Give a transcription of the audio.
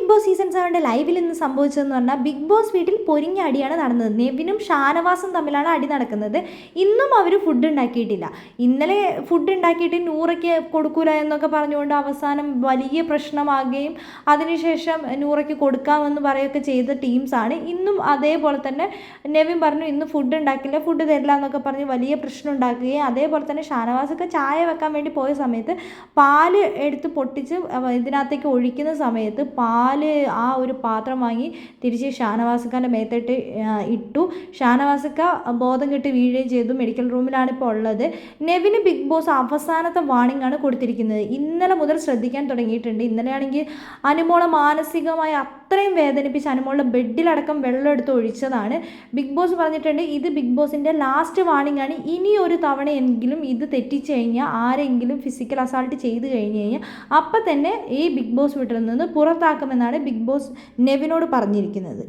Boss season 7 ലൈവിൽ ഇന്ന് സംഭവിച്ചതെന്ന് പറഞ്ഞാൽ ബിഗ് ബോസ് വീട്ടിൽ പൊരിഞ്ഞ അടിയാണ് നടന്നത്. നെവിനും ഷാനവാസും തമ്മിലാണ് അടി നടക്കുന്നത്. ഇന്നും അവർ ഫുഡ് ഉണ്ടാക്കിയിട്ടില്ല. ഇന്നലെ ഫുഡ് ഉണ്ടാക്കിയിട്ട് നൂറയ്ക്ക് കൊടുക്കൂല എന്നൊക്കെ പറഞ്ഞുകൊണ്ട് അവസാനം വലിയ പ്രശ്നമാകുകയും അതിനുശേഷം നൂറയ്ക്ക് കൊടുക്കാമെന്ന് പറയുകയൊക്കെ ചെയ്ത ടീംസാണ്. ഇന്നും അതേപോലെ തന്നെ നെവിൻ പറഞ്ഞു ഇന്ന് ഫുഡ് ഉണ്ടാക്കില്ല, ഫുഡ് തരില്ല എന്നൊക്കെ പറഞ്ഞ് വലിയ പ്രശ്നം ഉണ്ടാക്കുകയും അതേപോലെ തന്നെ ഷാനവാസൊക്കെ ചായ വെക്കാൻ വേണ്ടി പോയ സമയത്ത് പാല് എടുത്ത് പൊട്ടിച്ച് ഇതിനകത്തേക്ക് ഒഴിക്കുന്ന സമയത്ത് പാല് ആ ഒരു പാത്രം വാങ്ങി തിരിച്ച് ഷാനവാസിക്കാൻ്റെ മേത്തിട്ട് ഇട്ടു. ഷാനവാസിക്ക ബോധം കെട്ട് വീഴുകയും ചെയ്തു. മെഡിക്കൽ റൂമിലാണ് ഇപ്പോൾ ഉള്ളത്. നെവിന് ബിഗ് ബോസ് അവസാനത്തെ വാർണിംഗ് ആണ് കൊടുത്തിരിക്കുന്നത്. ഇന്നലെ മുതൽ ശ്രദ്ധിക്കാൻ തുടങ്ങിയിട്ടുണ്ട്. ഇന്നലെയാണെങ്കിൽ അനുമോളെ മാനസികമായി അത്രയും വേദനിപ്പിച്ച് അനുമോളുടെ ബെഡിലടക്കം വെള്ളം എടുത്ത് ഒഴിച്ചതാണ്. ബിഗ് ബോസ് പറഞ്ഞിട്ടുണ്ട് ഇത് ബിഗ് ബോസിൻ്റെ ലാസ്റ്റ് വാർണിംഗ് ആണ്. ഇനി ഒരു തവണയെങ്കിലും ഇത് തെറ്റിച്ച് കഴിഞ്ഞാൽ ആരെങ്കിലും ഫിസിക്കൽ അസാൾട്ട് ചെയ്ത് കഴിഞ്ഞ് കഴിഞ്ഞാൽ അപ്പം തന്നെ ഈ ബിഗ് ബോസ് വീട്ടിൽ നിന്ന് പുറത്താക്കുമെന്നാണ് ബിഗ് ബോസ് നെവിനോട് പറഞ്ഞിരിക്കുന്നത്.